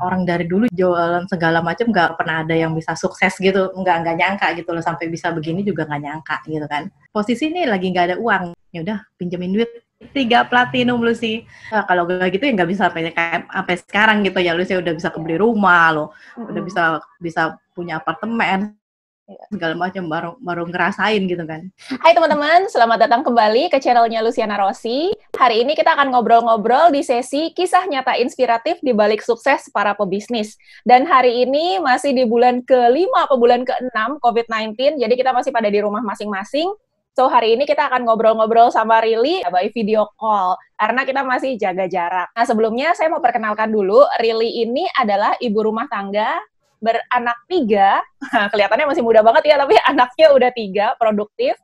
orang dari dulu jualan segala macam nggak pernah ada yang bisa sukses gitu, nggak nyangka gitu loh, sampai bisa begini juga nggak nyangka gitu kan. Posisi ini lagi nggak ada uang, ya udah pinjemin duit 3 platinum lu sih. Nah, kalau nggak gitu ya nggak bisa sampai sekarang gitu ya, lu sih udah bisa kebeli rumah lo, udah bisa punya apartemen segala macam, baru ngerasain gitu kan. Hai teman-teman, selamat datang kembali ke channelnya Luciana Rossi. Hari ini kita akan ngobrol-ngobrol di sesi kisah nyata inspiratif di balik sukses para pebisnis. Dan hari ini masih di bulan ke-5 atau bulan ke-6 COVID-19, jadi kita masih pada di rumah masing-masing. So, hari ini kita akan ngobrol-ngobrol sama Rili by video call, karena kita masih jaga jarak. Nah, sebelumnya saya mau perkenalkan dulu, Rili ini adalah ibu rumah tangga, beranak 3, kelihatannya masih muda banget ya, tapi anaknya udah 3, produktif.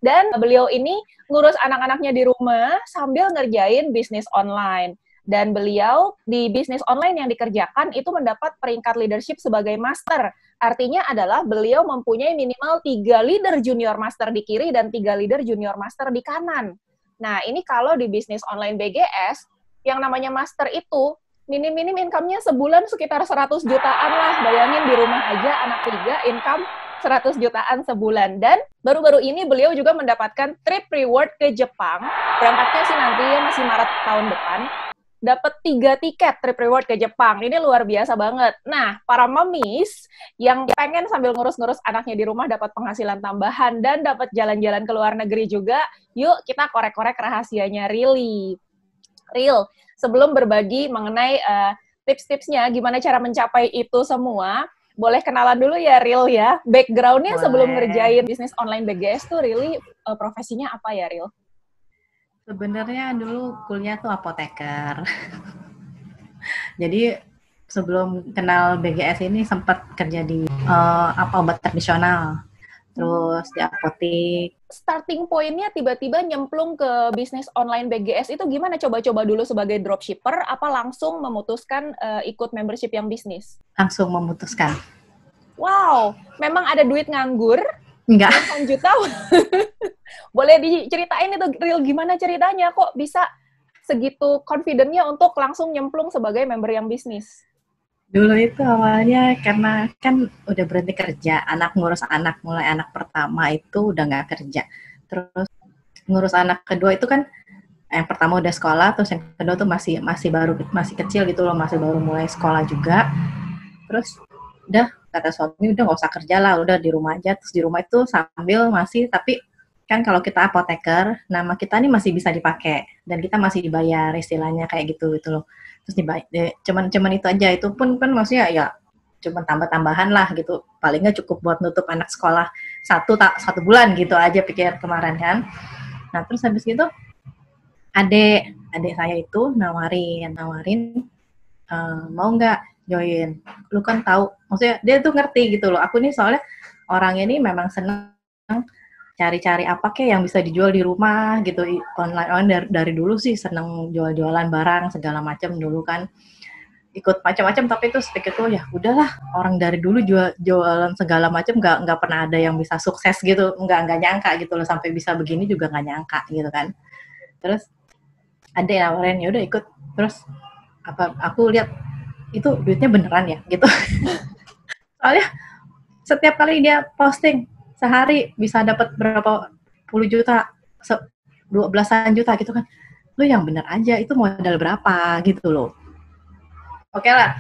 Dan beliau ini ngurus anak-anaknya di rumah sambil ngerjain bisnis online. Dan beliau di bisnis online yang dikerjakan itu mendapat peringkat leadership sebagai master. Artinya adalah beliau mempunyai minimal 3 leader junior master di kiri dan 3 leader junior master di kanan. Nah, ini kalau di bisnis online BGS, yang namanya master itu, minim-minim income-nya sebulan sekitar 100 jutaan lah. Bayangin di rumah aja anak 3 income 100 jutaan sebulan. Dan baru-baru ini beliau juga mendapatkan trip reward ke Jepang. Berangkatnya sih nanti ya masih Maret tahun depan. Dapat 3 tiket trip reward ke Jepang. Ini luar biasa banget. Nah, para momis yang pengen sambil ngurus-ngurus anaknya di rumah dapat penghasilan tambahan dan dapat jalan-jalan ke luar negeri juga, yuk kita korek-korek rahasianya Rili. Real, sebelum berbagi mengenai tips-tipsnya gimana cara mencapai itu semua, boleh kenalan dulu ya Real ya. Background-nya sebelum ngerjain bisnis online BGS tuh Really profesinya apa ya Real? Sebenarnya dulu kuliah tuh apoteker. Jadi sebelum kenal BGS ini sempat kerja di obat tradisional. Terus di apotek. Starting point-nya tiba-tiba nyemplung ke bisnis online BGS itu gimana? Coba-coba dulu sebagai dropshipper, apa langsung memutuskan ikut membership yang bisnis? Langsung memutuskan. Wow, memang ada duit nganggur? Enggak. Juta. Boleh diceritain itu Real gimana ceritanya? Kok bisa segitu confident-nya untuk langsung nyemplung sebagai member yang bisnis? Dulu itu awalnya karena kan udah berhenti kerja, ngurus anak, mulai anak pertama itu udah nggak kerja. Terus ngurus anak kedua itu kan, yang pertama udah sekolah, terus yang kedua tuh masih kecil gitu loh, masih baru mulai sekolah juga. Terus udah kata suami udah nggak usah kerja lah, udah di rumah aja. Terus di rumah itu sambil masih, tapi kan kalau kita apoteker, nama kita nih masih bisa dipakai dan kita masih dibayar istilahnya kayak gitu loh. Terus cuman itu aja, itu pun kan maksudnya ya cuman tambah-tambahan lah gitu, paling nggak cukup buat nutup anak sekolah satu bulan gitu aja pikir kemarin kan. Nah terus habis gitu adik saya itu nawarin mau nggak join, lu kan tahu, maksudnya dia tuh ngerti gitu loh, aku nih soalnya orangnya ini memang seneng cari-cari apa kek yang bisa dijual di rumah gitu, online dari dulu sih seneng jual-jualan barang segala macam dulu kan, ikut macam-macam, tapi itu pikir tuh ya udahlah, orang dari dulu jualan segala macam nggak pernah ada yang bisa sukses gitu, nggak nyangka gitu loh, sampai bisa begini juga nggak nyangka gitu kan. Terus ada yang nawarin, ya udah ikut. Terus aku lihat itu duitnya beneran ya gitu. Soalnya setiap kali dia posting sehari bisa dapat berapa puluh juta, 12-an juta gitu kan. Lu yang bener aja, itu modal berapa gitu loh. Oke lah,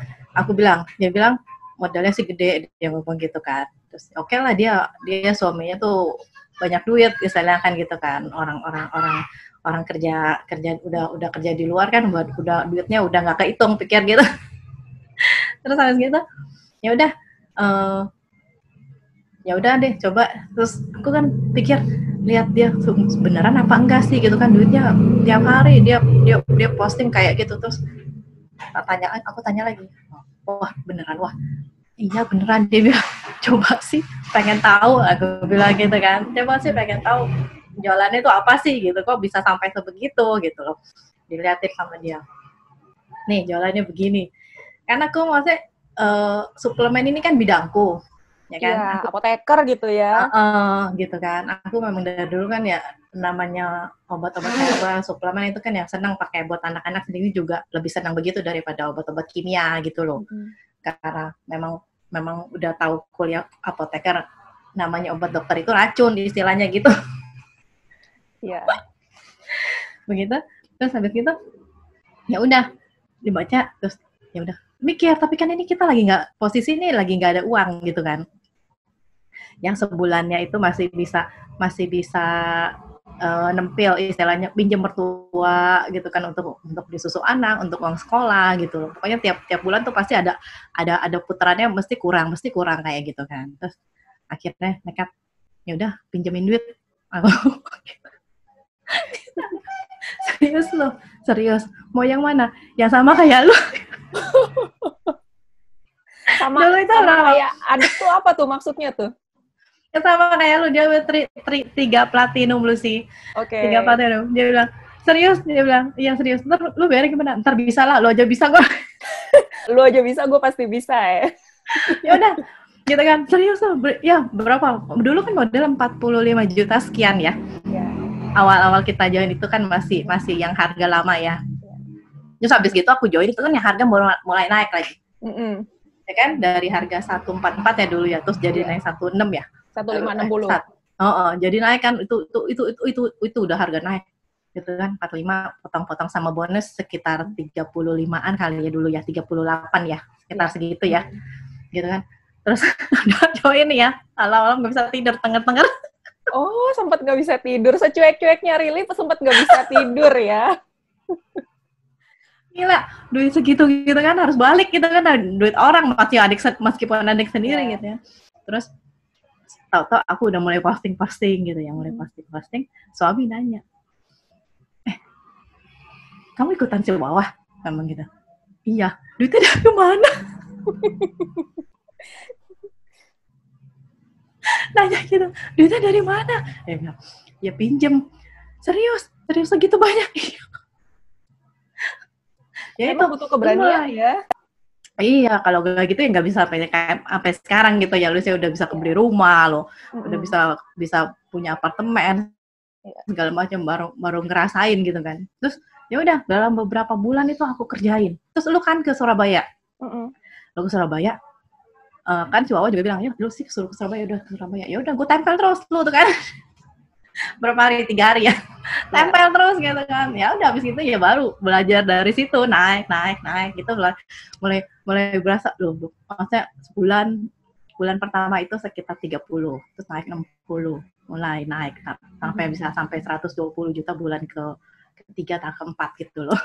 dia bilang modalnya sih gede, dia ngomong gitu kan. Terus oke lah, dia suaminya tuh banyak duit istilahnya kan gitu kan. Orang kerja udah kerja di luar kan, udah duitnya udah nggak kehitung pikir gitu. Terus habis gitu ya udah deh coba. Terus aku kan pikir, lihat dia beneran apa enggak sih gitu kan, duitnya tiap hari dia posting kayak gitu. Terus aku tanya lagi, wah beneran, wah iya beneran, dia bilang coba sih pengen tahu, aku bilang gitu kan, coba sih pengen tahu jualannya itu apa sih gitu, kok bisa sampai sebegitu gitu loh. Dilihatin sama dia, nih jualannya begini, karena aku maksudnya suplemen ini kan bidangku ya kan? Iya, apoteker gitu ya. Gitu kan. Aku memang dari dulu kan ya namanya obat-obat herbal, suplemen itu kan yang senang pakai buat anak-anak sendiri juga lebih senang begitu daripada obat-obat kimia gitu loh. Karena memang udah tahu kuliah apoteker namanya obat dokter itu racun istilahnya gitu. Iya. Begitu. Terus habis gitu ya udah dibaca terus ya udah mikir, tapi kan ini kita lagi nggak posisi ini lagi nggak ada uang gitu kan. Yang sebulannya itu masih bisa nempel istilahnya pinjam mertua gitu kan untuk disusu anak, untuk uang sekolah gitu. Pokoknya tiap bulan tuh pasti ada putarannya mesti kurang kayak gitu kan. Terus akhirnya nekat ya udah pinjemin duit. Serius. Mau yang mana? Yang sama kayak lu. Sama kayak adik tuh apa tuh maksudnya tuh? Ya sama kayak lu, dia 3 platinum Lucy. Oke. 3 platinum. Dia bilang, serius? Dia bilang, iya serius. Ntar lu bayarnya gimana? Ntar bisa lah, lu aja bisa kok. Lu aja bisa, gue pasti bisa ya. Ya udah, gitu kan. Serius loh. Ya, berapa? Dulu kan model 45 juta sekian ya. Ya. Awal-awal kita join itu kan masih yang harga lama ya. Terus habis gitu aku join itu kan yang harga mulai naik lagi. Ya kan, dari harga 144 ya dulu ya, terus jadi naik 16 ya. 1560. Jadi naik kan itu udah harga naik. Gitu kan, 45 potong-potong sama bonus sekitar 35-an kali ya dulu ya, 38 ya, sekitar segitu ya. Gitu kan. Terus udah join ya, malam-malam enggak bisa tidur tengah-tengah. Oh, sempat nggak bisa tidur. Secuek-cueknya Rili sempat nggak bisa tidur ya. Gila, duit segitu gitu kan harus balik gitu kan, duit orang meskipun adik sendiri gitu ya. Terus tahu-tahu aku udah mulai posting gitu ya, posting. Suami nanya, kamu ikutan si bawah? Memang gitu. Iya, duitnya dari kemana? Nanya gitu, duitnya dari mana? Bilang, ya pinjem. Serius segitu banyak. Ya itu butuh keberanian ya. Iya, kalau gak gitu ya nggak bisa sampai sekarang gitu ya. Lu sih udah bisa kebeli rumah lo, udah bisa punya apartemen, segala macam baru ngerasain gitu kan. Terus ya udah dalam beberapa bulan itu aku kerjain. Terus lu kan ke Surabaya, lu ke Surabaya, kan si Wawa juga bilang ya lu sih suruh ke Surabaya, udah ke Surabaya. Ya udah gue tempel terus lu tuh kan. Berapa hari, 3 hari ya, tempel terus gitu kan. Ya udah habis itu ya baru belajar dari situ, naik gitu, mulai berasa loh, maksudnya bulan pertama itu sekitar 30, terus naik 60, mulai naik sampai 120 juta bulan ketiga atau keempat gitu loh.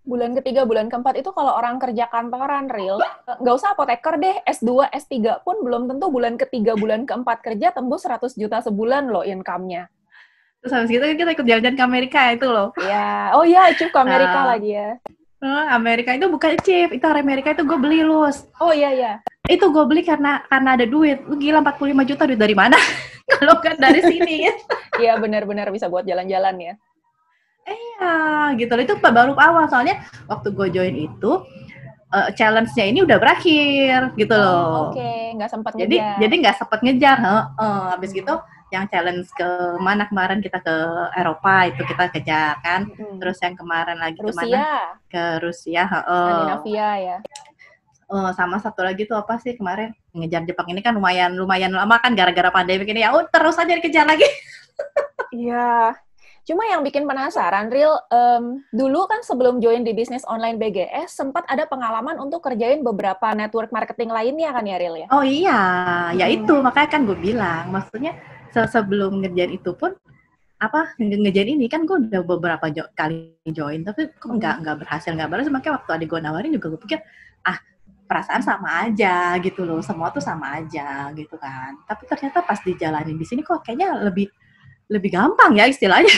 Bulan ketiga, bulan keempat itu kalau orang kerja kantoran real, nggak usah apoteker deh, S2, S3 pun belum tentu bulan ketiga, bulan keempat kerja tembus 100 juta sebulan loh income-nya. Terus habis itu kita ikut jalan-jalan ke Amerika itu loh. Iya, oh iya, Chief ke Amerika lagi ya. Amerika itu bukan Chief, itu Amerika itu gue beli Lus. Oh iya. Itu gue beli karena ada duit. Lu gila, 45 juta duit dari mana? Kalau kan dari sini. Iya benar-benar bisa buat jalan-jalan ya. Iya, gitu. Itu baru awal, soalnya waktu gue join itu challenge-nya ini udah berakhir gitu loh. Oke, nggak sempat ngejar. Jadi nggak sempat ngejar. Habis gitu yang challenge ke mana kemarin kita ke Eropa itu kita kejar kan. Terus yang kemarin lagi kemana? Ke Rusia. Skandinavia ya. Sama satu lagi tuh apa sih kemarin ngejar Jepang ini kan lumayan lama kan gara-gara pandemi ini ya terus aja dikejar lagi. Iya. Cuma yang bikin penasaran, Real, dulu kan sebelum join di bisnis online BGS, sempat ada pengalaman untuk kerjain beberapa network marketing lainnya kan ya, Real ya? Oh iya, ya itu, makanya kan gue bilang, maksudnya sebelum ngerjain itu pun, ngerjain ini kan gue udah beberapa kali join, tapi kok nggak berhasil, makanya waktu adik gue nawarin juga gue pikir, perasaan sama aja gitu loh, semua tuh sama aja gitu kan. Tapi ternyata pas dijalanin di sini kok kayaknya lebih gampang ya istilahnya.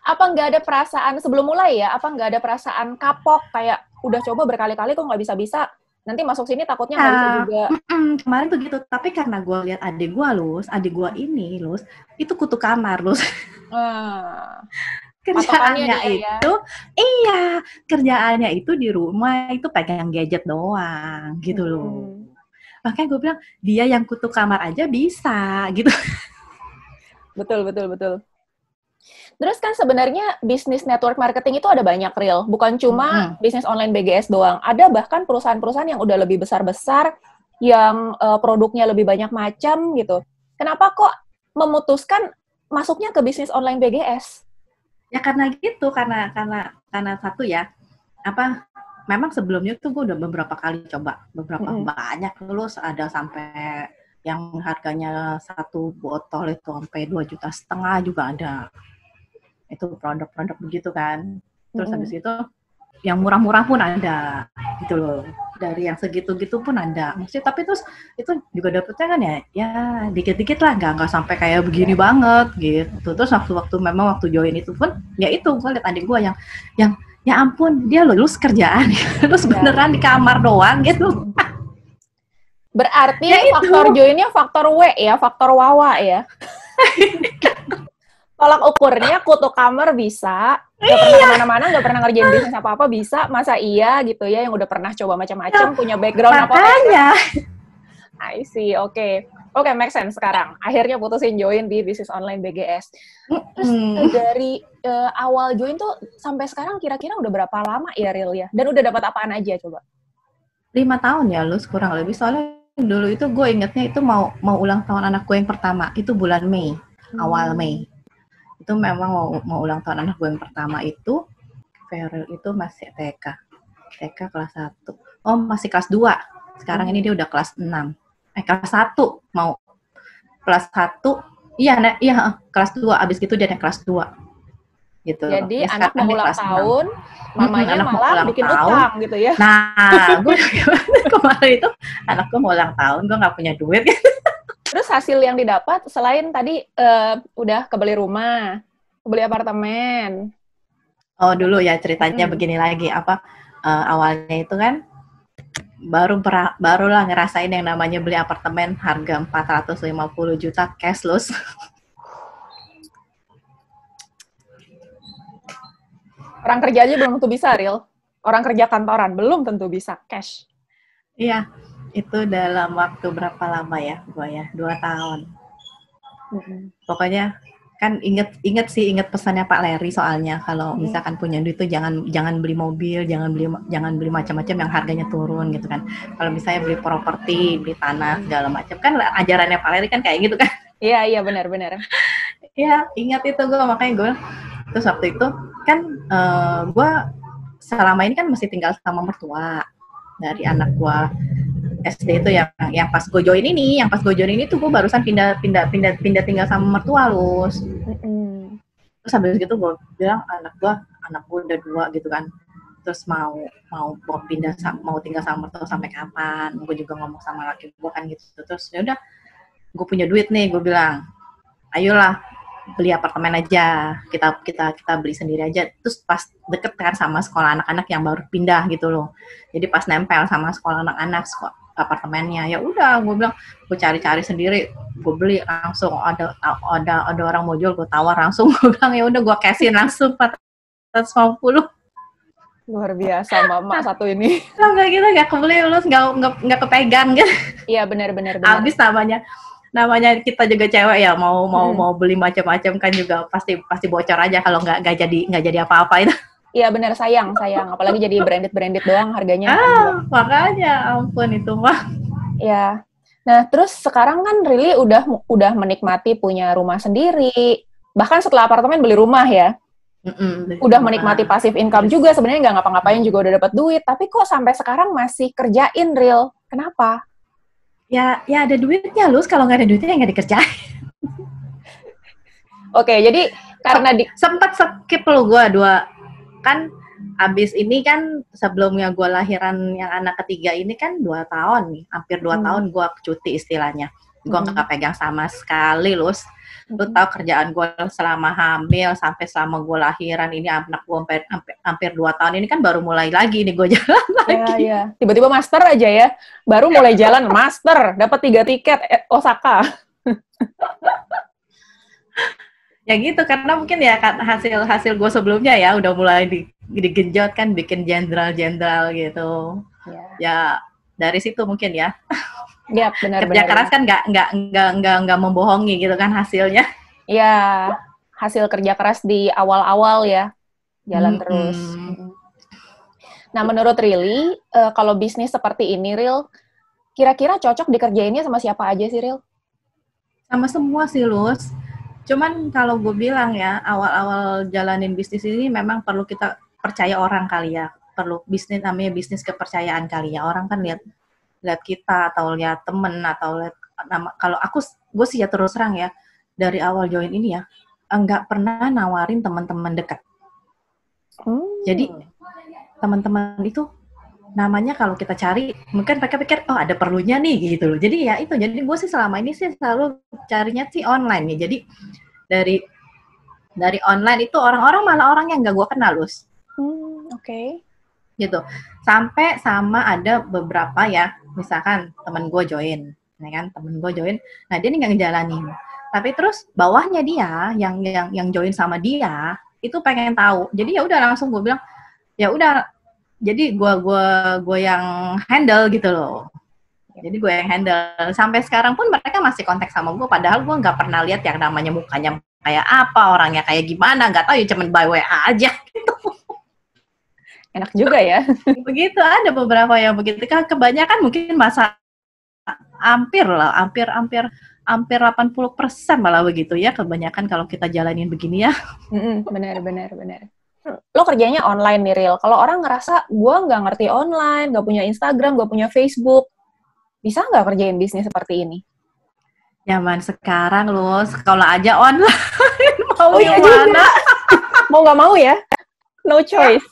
Apa nggak ada perasaan sebelum mulai ya? Apa nggak ada perasaan kapok kayak udah coba berkali-kali kok nggak bisa-bisa? Nanti masuk sini takutnya nggak bisa juga. Kemarin tuh gitu. Tapi karena gue lihat adik gue ini, itu kutu kamar, kerjaannya itu, kerjaannya itu di rumah itu pegang gadget doang gitu loh. Makanya gue bilang, dia yang kutu kamar aja bisa, gitu. Betul. Terus kan sebenarnya bisnis network marketing itu ada banyak, Real. Bukan cuma bisnis online BGS doang. Ada bahkan perusahaan-perusahaan yang udah lebih besar-besar, yang produknya lebih banyak macam gitu. Kenapa kok memutuskan masuknya ke bisnis online BGS? Ya karena gitu, karena satu ya, memang sebelumnya tuh gue udah beberapa kali coba, banyak, terus ada sampai yang harganya satu botol itu sampai 2,5 juta juga ada. Itu produk-produk begitu kan. Terus habis itu yang murah-murah pun ada gitu loh. Dari yang segitu-gitu pun ada. Maksudnya tapi terus itu juga dapetnya kan ya dikit-dikit lah, nggak sampai kayak begini banget gitu. Terus waktu join itu pun ya itu gue liat adik gue yang ya ampun dia lulus kerjaan terus beneran di kamar doang gitu. Berarti ya faktor joinnya faktor W ya, faktor wawa ya. Tolak ukurnya kutu kamar bisa, nggak pernah kemana-mana, nggak pernah ngerjain bisnis apa-apa bisa, masa iya gitu ya, yang udah pernah coba macam-macam, punya background apa-apa. I see, oke, make sense sekarang. Akhirnya putusin join di bisnis online BGS. Terus dari awal join tuh sampai sekarang kira-kira udah berapa lama ya, Real ya? Dan udah dapat apaan aja coba? 5 tahun ya, Lus, kurang lebih. Soalnya dulu itu gue ingetnya itu mau ulang tahun anak gue yang pertama, itu bulan Mei, awal Mei. Itu memang mau ulang tahun anak gue yang pertama itu, Ferel itu masih TK kelas 1. Oh, masih kelas 2. Sekarang ini dia udah kelas 6. Kelas 1 mau kelas 1. Iya, kelas 2. Abis gitu dia naik kelas 2. Gitu. Jadi anak mau ulang tahun, mamanya malah bikin utang gitu ya. Nah, gue kemarin itu anak gue mau ulang tahun, gue nggak punya duit. Terus hasil yang didapat selain tadi udah kebeli rumah, kebeli apartemen. Oh dulu ya ceritanya begini lagi, awalnya itu kan barulah ngerasain yang namanya beli apartemen harga 450 juta cashless. Orang kerja aja belum tentu bisa, Real. Orang kerja kantoran belum tentu bisa cash. Iya. Itu dalam waktu berapa lama ya, gue ya? 2 tahun. Pokoknya kan inget pesannya Pak Leri soalnya kalau misalkan punya duit tuh jangan beli mobil, jangan beli macam-macam yang harganya turun gitu kan. Kalau misalnya beli properti, beli tanah segala macam kan ajarannya Pak Leri kan kayak gitu kan. Iya benar. Iya, ingat itu gue, makanya gue terus waktu itu kan gue selama ini kan masih tinggal sama mertua dari anak gue SD itu yang pas gue join ini tuh gue barusan pindah tinggal sama mertua Lus. Terus habis gitu gue bilang anak gue udah 2 gitu kan, terus mau tinggal sama mertua sampai kapan? Gue juga ngomong sama laki gue kan gitu. Terus ya udah, gue punya duit nih, gue bilang ayolah beli apartemen aja, kita beli sendiri aja. Terus pas deket kan sama sekolah anak-anak yang baru pindah gitu loh, jadi pas nempel sama sekolah anak-anak apartemennya. Ya udah, gue bilang gue cari-cari sendiri, gue beli langsung, ada orang mau jual, gue tawar langsung. Gue bilang ya udah, gue cashin langsung 450. Luar biasa mama satu ini. Enggak gitu, nggak kebeli, Lulus, nggak kepegang gitu. Iya benar. Habis namanya kita juga cewek ya, mau beli macam-macam kan juga pasti bocor aja kalau nggak jadi apa-apa itu. Iya benar, sayang, apalagi jadi branded doang harganya. Makanya ampun itu mah. Ya. Nah, terus sekarang kan Rili udah menikmati punya rumah sendiri. Bahkan setelah apartemen beli rumah ya. Udah menikmati passive income juga, sebenarnya nggak ngapa-ngapain juga udah dapat duit, tapi kok sampai sekarang masih kerjain, Ril? Kenapa? Ya ada duitnya, Lus. Kalau nggak ada duitnya nggak dikerjain. Oke, jadi karena sempat skip lo gue 2 kan, abis ini kan sebelumnya gue lahiran yang anak ketiga ini kan 2 tahun nih, hampir 2 tahun gue cuti istilahnya. Gue nggak pegang sama sekali, Lus. Lu tahu kerjaan gue selama hamil sampai selama gue lahiran ini, anak gue hampir 2 tahun ini kan baru mulai lagi nih gue jalan lagi. Ya. Tiba-tiba master aja ya, baru mulai jalan master, dapat 3 tiket Osaka. Ya gitu, karena mungkin ya hasil gue sebelumnya ya udah mulai digenjot kan, bikin jenderal gitu. Ya dari situ mungkin ya. Iya, benar. Kerja keras kan nggak membohongi gitu kan hasilnya. Iya, hasil kerja keras di awal-awal ya, jalan terus. Nah, menurut Rili, kalau bisnis seperti ini, Ril, kira-kira cocok dikerjainnya sama siapa aja sih, Ril? Sama semua sih, Lus. Cuman kalau gue bilang ya, awal-awal jalanin bisnis ini memang perlu kita percaya orang kali ya. Perlu bisnis, namanya bisnis kepercayaan kali ya. Orang kan lihat kita atau lihat temen atau lihat nama. Kalau gue sih ya terus terang ya, dari awal join ini ya, nggak pernah nawarin teman-teman dekat. Jadi teman-teman itu namanya kalau kita cari mungkin mereka pikir oh ada perlunya nih gitu loh. Jadi ya itu, jadi gue sih selama ini sih selalu carinya sih online nih. Jadi dari online itu orang-orang malah orang yang nggak gue kenal, Lus. Oke. Gitu. Sampai sama ada beberapa ya, misalkan temen gue join, ya kan, temen gue join, nah dia nih nggak ngejalanin. Tapi terus bawahnya dia yang join sama dia itu pengen tahu. Jadi ya udah langsung gue bilang ya udah, jadi gue yang handle gitu loh. Jadi gue yang handle. Sampai sekarang pun mereka masih kontak sama gue, padahal gue nggak pernah lihat yang namanya mukanya kayak apa, orangnya kayak gimana, nggak tahu ya, cuman by WA aja gitu. Enak juga ya. Begitu, ada beberapa yang begitu. Kan kebanyakan mungkin hampir 80% malah begitu ya, kebanyakan kalau kita jalanin begini ya. Benar. Lo kerjanya online nih, Ril. Kalau orang ngerasa, gue nggak ngerti online, nggak punya Instagram, nggak punya Facebook, bisa nggak kerjain bisnis seperti ini? Zaman sekarang loh, sekolah aja online. Mau gimana? Mau nggak mau ya? No choice.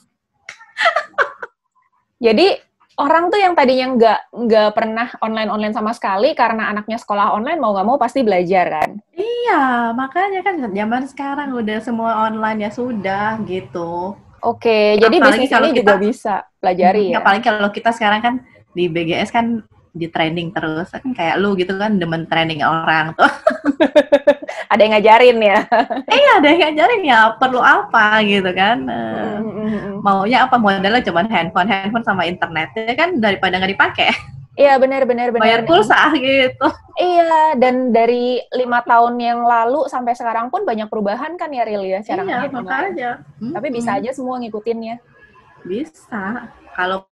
Jadi, orang tuh yang tadinya nggak pernah online sama sekali, karena anaknya sekolah online, mau nggak mau pasti belajar kan? Iya, makanya kan zaman sekarang udah semua online ya sudah gitu. Oke, jadi apalagi bisnis ini juga bisa pelajari ya? Apalagi kalau kita sekarang kan di BGS kan di training terus, kan kayak lu gitu kan demen training orang tuh. Ada yang ngajarin ya? Ada yang ngajarin ya, perlu apa gitu kan. Maunya apa, modalnya cuma handphone sama internet ya kan, daripada nggak dipakai. Iya, benar. Bayar pulsa gitu. Iya, dan dari 5 tahun yang lalu sampai sekarang pun banyak perubahan kan ya, Ril ya? Iya, makanya. Tapi bisa aja semua ngikutinnya. Bisa. Kalau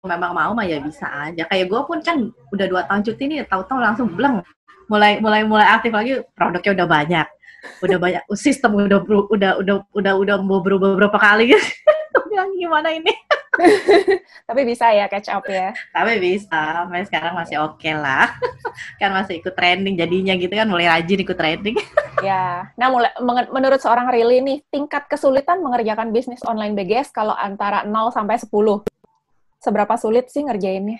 memang mau mah ya bisa aja. Kayak gue pun kan udah 2 tahun cuti nih, tahu-tahu langsung bleng. Mulai aktif lagi, produknya udah banyak. Sistem udah berubah beberapa kali gitu. Bilang gimana ini? Tapi bisa ya catch up ya. Tapi bisa, sampai sekarang masih oke lah. Kan masih ikut trending jadinya gitu kan, mulai rajin ikut trending. Ya, nah menurut seorang Rili nih, tingkat kesulitan mengerjakan bisnis online BGS kalau antara 0 sampai 10, seberapa sulit sih ngerjainnya?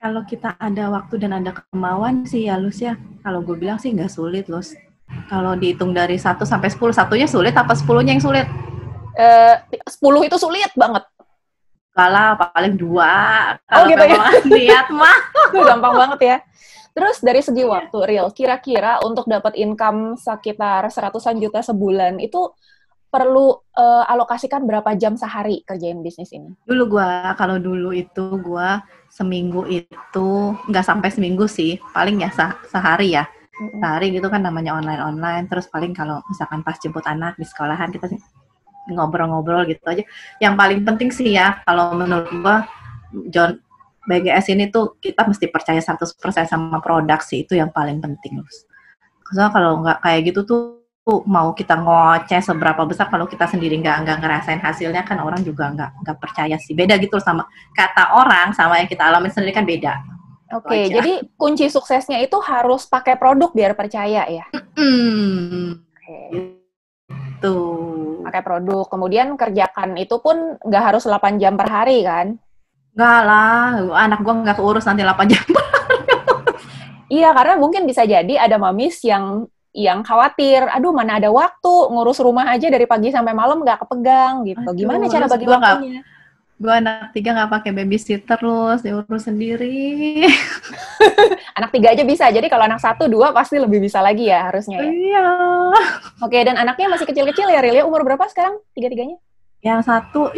Kalau kita ada waktu dan ada kemauan sih ya, Lus ya. Kalau gue bilang sih nggak sulit, Lus. Kalau dihitung dari 1 sampai 10, satunya sulit apa 10-nya yang sulit? 10 itu sulit banget. Kalah paling 2. Kalau gitu ya? Niat mah. Gampang banget ya. Terus dari segi waktu, Ril, kira-kira untuk dapat income sekitar 100-an juta sebulan, itu perlu alokasikan berapa jam sehari kerjain bisnis ini? Kalau dulu itu gue seminggu itu, nggak sampai seminggu sih, paling ya sehari ya. Sehari gitu kan, namanya online, terus paling kalau misalkan pas jemput anak di sekolahan, kita ngobrol-ngobrol gitu aja. Yang paling penting sih ya, kalau menurut gue, John, BGS ini tuh kita mesti percaya 100% sama produk sih, itu yang paling penting. Soalnya kalau nggak kayak gitu tuh, mau kita ngoceh seberapa besar, kalau kita sendiri nggak ngerasain hasilnya kan orang juga nggak percaya sih. Beda gitu sama kata orang sama yang kita alami sendiri kan beda. Oke, jadi kunci suksesnya itu harus pakai produk biar percaya ya? Oke. Gitu. Pakai produk, kemudian kerjakan itu pun nggak harus 8 jam per hari kan? Nggak lah, anak gue nggak keurus nanti 8 jam per hari. Iya, karena mungkin bisa jadi ada mamis yang khawatir, aduh mana ada waktu, ngurus rumah aja dari pagi sampai malam nggak kepegang gitu. Gimana cara bagi waktunya? Gue anak 3 nggak pakai babysitter terus, diurus sendiri. Anak 3 aja bisa, jadi kalau anak 1, 2 pasti lebih bisa lagi ya harusnya ya? Iya. Oke, dan anaknya masih kecil-kecil ya, Ril? Umur berapa sekarang 3-3-nya? Yang satu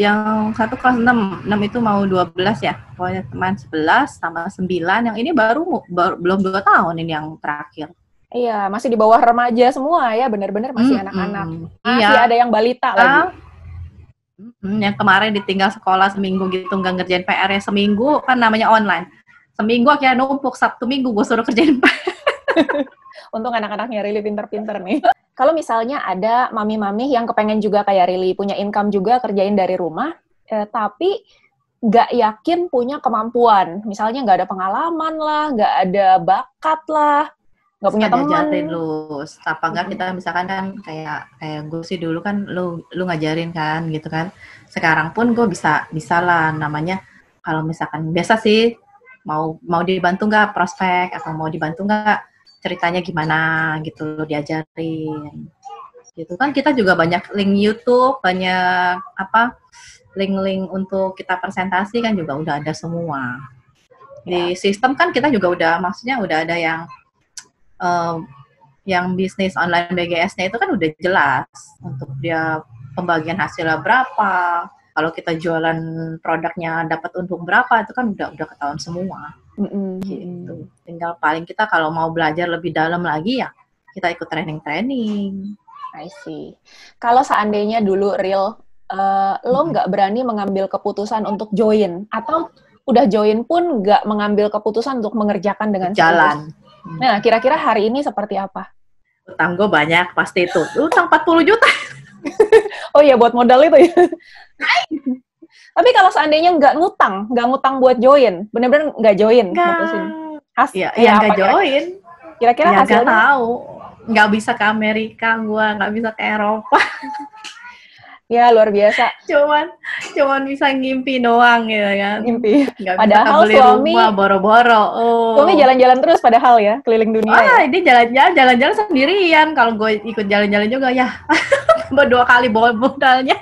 kelas 6 itu mau 12 ya. Pokoknya teman 11 sama 9. Yang ini belum 2 tahun ini yang terakhir. Iya, masih di bawah remaja semua ya, benar-benar masih anak-anak. Masih Iya. ada yang balita lagi. Yang kemarin ditinggal sekolah seminggu gitu, nggak ngerjain PR-nya seminggu, kan namanya online. Seminggu akhirnya numpuk, Sabtu Minggu gue suruh kerjain PR. Untung anak-anaknya Rili pinter-pinter nih. Kalau misalnya ada mami-mami yang kepengen juga kayak Rili, punya income juga kerjain dari rumah, tapi nggak yakin punya kemampuan. Misalnya nggak ada pengalaman lah, nggak ada bakat lah, nggak punya teman. Ngajarin lu, apa enggak kita misalkan kan kayak gue sih dulu kan lu ngajarin kan gitu kan. Sekarang pun gue bisa lah namanya kalau misalkan biasa sih mau dibantu nggak prospek atau mau dibantu nggak ceritanya gimana gitu lo diajarin gitu kan. Kita juga banyak link YouTube, banyak link-link untuk kita presentasi kan juga udah ada semua di sistem kan. Kita juga udah maksudnya udah ada yang bisnis online BGS-nya itu kan udah jelas untuk dia pembagian hasilnya berapa, kalau kita jualan produknya dapat untung berapa, itu kan udah ketahuan semua. Gitu. Tinggal paling kita kalau mau belajar lebih dalam lagi ya kita ikut training. I see. Kalau seandainya dulu Real, lo nggak berani mengambil keputusan untuk join, atau udah join pun nggak mengambil keputusan untuk mengerjakan dengan jalan. Nah, kira-kira hari ini seperti apa? Utang gue banyak pasti itu. Utang 40 juta. Oh iya, buat modal itu ya. Tapi kalau seandainya nggak ngutang buat join, benar-benar nggak join, nggak join. Kira-kira ya, hasilnya? Nggak tahu, nggak bisa ke Amerika, nggak bisa ke Eropa. Ya luar biasa. Cuman bisa ngimpi doang gitu kan. Ngimpi. Nggak padahal bisa beli suami rumah boro-boro. Suami jalan-jalan terus padahal ya, keliling dunia. Dia jalan-jalan sendirian. Kalau gue ikut jalan-jalan juga ya, 2 kali bawa modalnya.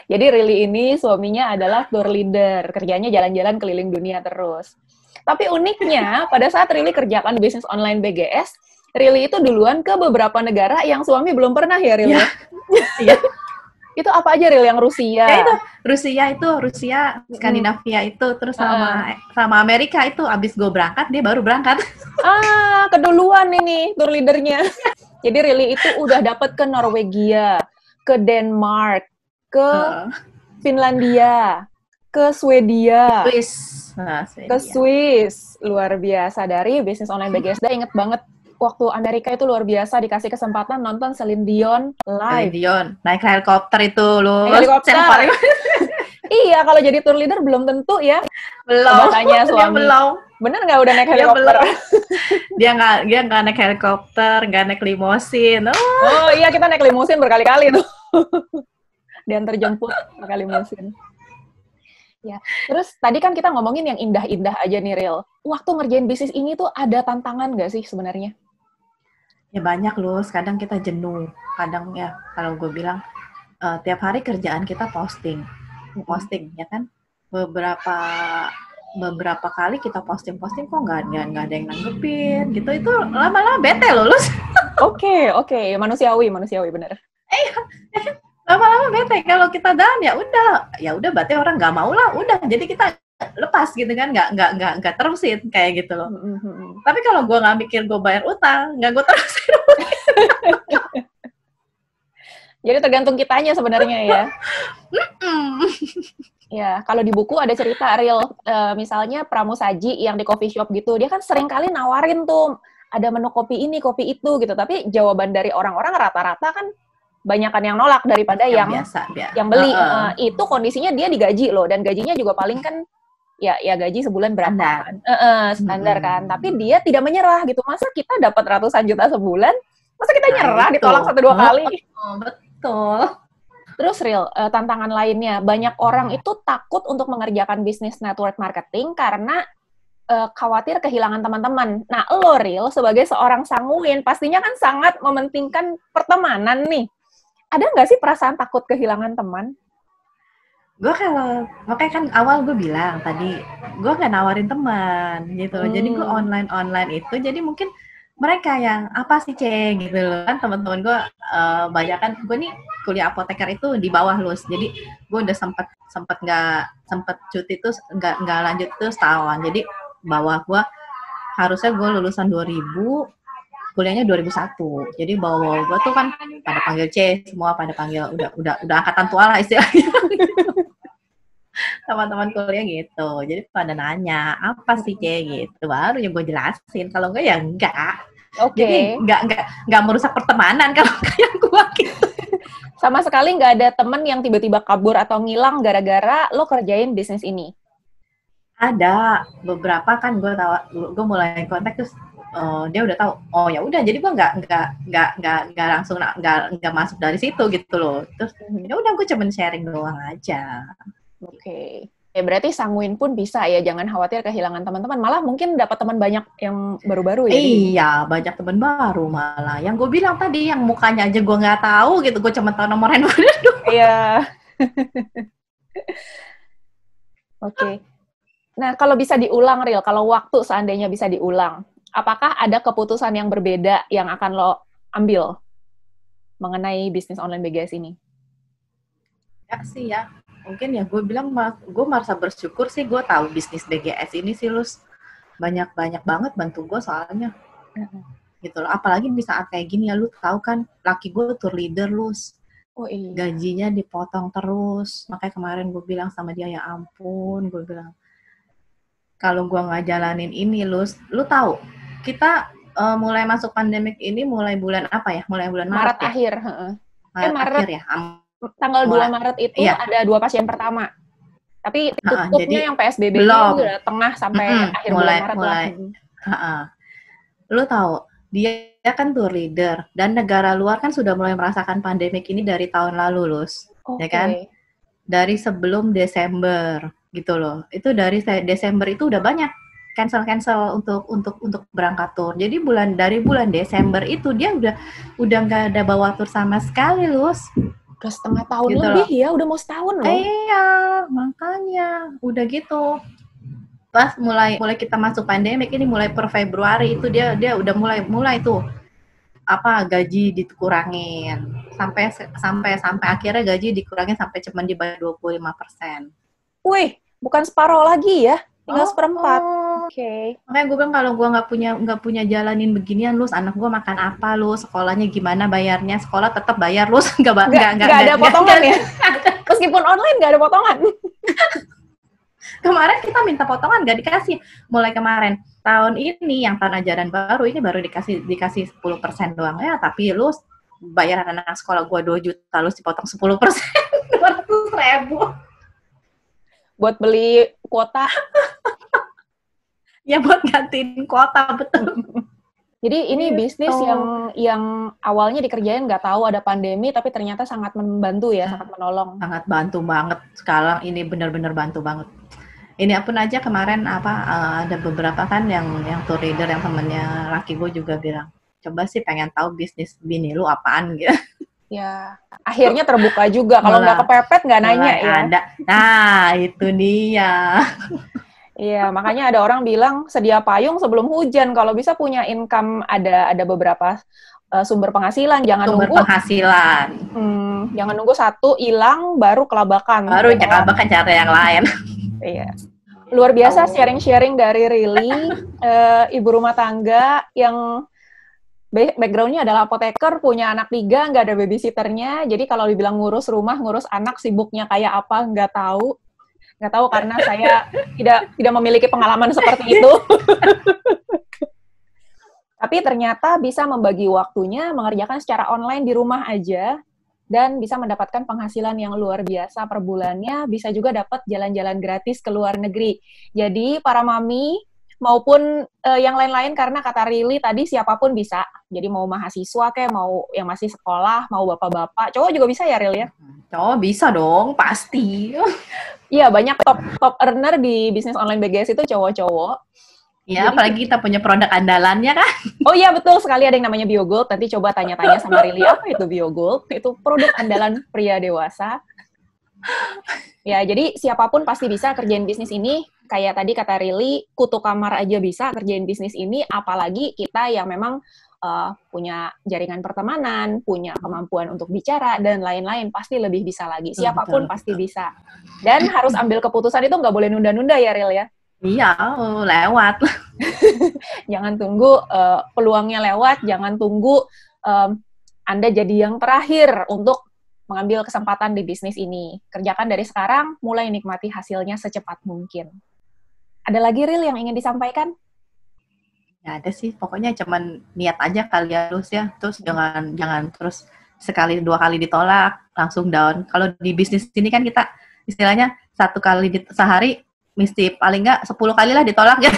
Jadi Rili ini suaminya adalah tour leader, kerjanya jalan-jalan keliling dunia terus. Tapi uniknya, pada saat Rili kerjakan bisnis online BGS, Rili itu duluan ke beberapa negara yang suami belum pernah ya, Rili? Iya. Itu apa aja, Rili, yang Rusia? Ya itu, Rusia, Skandinavia itu, terus sama Amerika itu, abis gue berangkat, dia baru berangkat. Keduluan ini tour leadernya. Jadi Rili itu udah dapet ke Norwegia, ke Denmark, ke Finlandia, ke Swedia, ke Swiss. Luar biasa. Dari bisnis online BGS. Inget banget waktu Amerika itu luar biasa, dikasih kesempatan nonton Celine Dion live. Celine Dion, naik helikopter itu loh. Helikopter. Iya, kalau jadi tour leader belum tentu ya. Belum. Tanya suami. Belum. Bener nggak udah naik helikopter? Dia nggak naik helikopter, nggak naik limosin. Oh iya, kita naik limosin berkali-kali tuh. Diantar jemput berkali limosin. Ya, terus tadi kan kita ngomongin yang indah-indah aja nih, Real. Waktu ngerjain bisnis ini tuh ada tantangan nggak sih sebenarnya? Ya banyak loh, kadang kita jenuh. Kadang ya, kalau gue bilang, tiap hari kerjaan kita posting ya kan? Beberapa kali kita posting kok nggak ada yang nanggepin gitu. Itu lama-lama bete loh. Oke, manusiawi bener. Lama-lama bete kalau kita down ya udah berarti orang nggak mau lah, udah jadi kita lepas gitu kan, nggak terusin kayak gitu loh. Tapi kalau gue nggak mikir gue bayar utang, nggak gue terusin. Jadi tergantung kitanya sebenarnya ya. Ya, kalau di buku ada cerita Real, misalnya pramusaji yang di coffee shop gitu, dia kan sering kali nawarin tuh ada menu kopi ini, kopi itu gitu, tapi jawaban dari orang-orang rata-rata kan banyakan yang nolak daripada yang beli. Itu kondisinya dia digaji loh, dan gajinya juga paling kan ya gaji sebulan berapa kan? Standar kan. Tapi dia tidak menyerah gitu. Masa kita dapat ratusan juta sebulan, masa kita nyerah ditolak 1-2 kali? Betul. Terus Real, tantangan lainnya, banyak orang itu takut untuk mengerjakan bisnis network marketing karena khawatir kehilangan teman-teman. Nah, lo Real sebagai seorang sanguin pastinya kan sangat mementingkan pertemanan nih. Ada nggak sih perasaan takut kehilangan teman? Gue makanya kan awal gue bilang tadi, gue nggak nawarin teman gitu. Jadi gue online itu, jadi mungkin mereka yang apa sih gitu loh kan, teman-teman gue banyak kan, gue nih kuliah apoteker itu di bawah Lus, jadi gue udah sempet cuti tuh nggak lanjut tuh setahun, jadi bawah gue harusnya gue lulusan 2000, kuliahnya 2001, jadi bawah gue tuh kan pada panggil C semua, pada panggil udah angkatan tua lah istilahnya. Teman-teman kuliah gitu, jadi pada nanya apa sih C gitu, baru yang gue jelasin, kalau enggak ya enggak. Jadi nggak merusak pertemanan kalau kayak gue gitu. Sama sekali nggak ada temen yang tiba-tiba kabur atau ngilang gara-gara lo kerjain bisnis ini? Ada beberapa kan, gue mulai kontak terus dia udah tahu, oh ya udah, jadi gue nggak langsung nggak masuk dari situ gitu loh, terus ya udah gue cuma sharing doang aja. Oke. Ya berarti Sanguin pun bisa ya, jangan khawatir kehilangan teman-teman, malah mungkin dapat teman banyak yang baru-baru ya. Iya, banyak teman baru malah. Yang gue bilang tadi, yang mukanya aja gue nggak tahu gitu, gue cuma tahu nomor handphone. Iya. Oke. Nah, kalau bisa diulang, Ril, kalau waktu seandainya bisa diulang, apakah ada keputusan yang berbeda yang akan lo ambil mengenai bisnis online BGS ini? Ya sih ya, mungkin ya gue bilang, gue merasa bersyukur sih gue tahu bisnis BGS ini sih, Lus. Banyak banget bantu gue soalnya. Gitu loh, apalagi di saat kayak gini ya, lu tahu kan, laki gue tour leader, Lus. Oh iya. Gajinya dipotong terus, makanya kemarin gue bilang sama dia, ya ampun, gue bilang, kalau gue nggak jalanin ini, lu tahu, kita mulai masuk pandemik ini mulai bulan apa ya? Mulai bulan Maret ya? Akhir. Maret akhir ya? Tanggal 2 Maret itu iya. Ada 2 pasien pertama. Tapi tutupnya yang PSBB belum. Itu udah tengah sampai akhir bulan Maret lah. Lu tahu, dia kan tour leader, dan negara luar kan sudah mulai merasakan pandemik ini dari tahun lalu, Lus. Ya kan? Dari sebelum Desember gitu loh. Itu dari Desember itu udah banyak cancel untuk berangkat tour. Jadi dari bulan Desember itu dia udah nggak ada bawa tour sama sekali, Lus. Udah setengah tahun gitu lebih loh. Ya, udah mau setahun loh. Iya, makanya udah gitu. Pas mulai kita masuk pandemik ini, mulai per Februari itu dia udah mulai tuh gaji dikurangin sampai akhirnya gaji dikurangin sampai cuma di bawah 25%. Wih, bukan separuh lagi ya, tinggal seperempat. Oke. Makanya gue bilang, kalau gue nggak punya jalanin beginian, Lus, anak gue makan apa, Lus, sekolahnya gimana bayarnya, sekolah tetap bayar, Lus, nggak ada potongan ya. Meskipun online nggak ada potongan. Kemarin kita minta potongan nggak dikasih. Mulai kemarin, tahun ini yang tahun ajaran baru ini baru dikasih 10% doang ya, tapi Lus, bayaran anak sekolah gue 2 juta, Lus, dipotong 10%, 200.000. Buat beli kuota. Ya buat gantiin kuota, betul. Jadi ini bisnis yang awalnya dikerjain nggak tahu ada pandemi, tapi ternyata sangat membantu ya, sangat menolong. Sangat bantu banget. Sekarang ini benar-benar bantu banget. Ini pun aja kemarin ada beberapa kan yang tour leader, yang temennya laki gue juga bilang, coba sih pengen tahu bisnis bini lu apaan gitu. Ya, akhirnya terbuka juga. Kalau nggak kepepet nggak nanya ya. Ada. Nah, itu dia. Iya, makanya ada orang bilang sedia payung sebelum hujan. Kalau bisa punya income, ada beberapa sumber penghasilan. Jangan nunggu penghasilan. Jangan nunggu satu hilang baru kelabakan. Baru kelabakan cara yang lain. Iya. Luar biasa sharing-sharing dari Rili, ibu rumah tangga yang background-nya adalah apoteker, punya anak 3, nggak ada babysitternya. Jadi kalau dibilang ngurus rumah, ngurus anak, sibuknya kayak apa, nggak tahu. Nggak tahu karena saya tidak memiliki pengalaman seperti itu. Tapi ternyata bisa membagi waktunya, mengerjakan secara online di rumah aja, dan bisa mendapatkan penghasilan yang luar biasa per bulannya, bisa juga dapat jalan-jalan gratis ke luar negeri. Jadi para mami maupun yang lain-lain, karena kata Rili tadi siapapun bisa. Jadi mau mahasiswa kayak, mau yang masih sekolah, mau bapak-bapak, cowok juga bisa ya, Ril ya? Cowok bisa dong, pasti. Iya, banyak top earner di bisnis online BGS itu cowok-cowok. Ya, apalagi kita punya produk andalannya kan. Oh iya, betul sekali, ada yang namanya BioGold. Nanti coba tanya-tanya sama Rili, apa itu BioGold? Itu produk andalan pria dewasa. Ya, jadi siapapun pasti bisa kerjain bisnis ini. Kayak tadi kata Rili, kutu kamar aja bisa kerjain bisnis ini, apalagi kita yang memang punya jaringan pertemanan, punya kemampuan untuk bicara, dan lain-lain. Pasti lebih bisa lagi. Betul, Siapapun betul, pasti betul. bisa. Dan harus ambil keputusan itu nggak boleh nunda-nunda ya, Ril ya. Iya, lewat. Jangan tunggu peluangnya lewat, jangan tunggu Anda jadi yang terakhir untuk mengambil kesempatan di bisnis ini. Kerjakan dari sekarang, mulai nikmati hasilnya secepat mungkin. Ada lagi, Ril, yang ingin disampaikan? Ya ada sih, pokoknya cuman niat aja kali ya, terus ya. Terus jangan terus sekali 2 kali ditolak langsung down. Kalau di bisnis ini kan kita istilahnya 1 kali sehari mesti paling nggak 10 kali lah ditolak ya.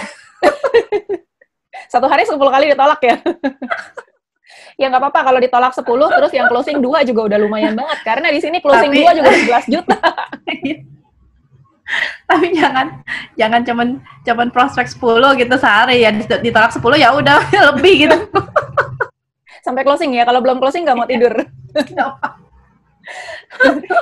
1 hari 10 kali ditolak ya? Ya nggak apa-apa kalau ditolak 10, terus yang closing 2 juga udah lumayan banget. Karena di sini closing 2 juga 11 juta. Tapi jangan cuman prospek 10 gitu sehari ya, ditolak 10 ya udah lebih gitu. Sampai closing ya, kalau belum closing nggak mau tidur.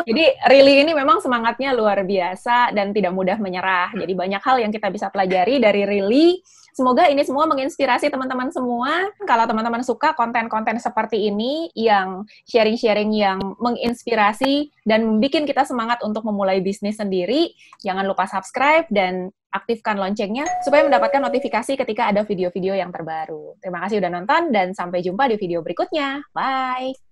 Jadi Rili ini memang semangatnya luar biasa dan tidak mudah menyerah. Jadi banyak hal yang kita bisa pelajari dari Rili. Semoga ini semua menginspirasi teman-teman semua. Kalau teman-teman suka konten-konten seperti ini yang sharing-sharing yang menginspirasi dan bikin kita semangat untuk memulai bisnis sendiri, jangan lupa subscribe dan aktifkan loncengnya supaya mendapatkan notifikasi ketika ada video-video yang terbaru. Terima kasih udah nonton dan sampai jumpa di video berikutnya. Bye!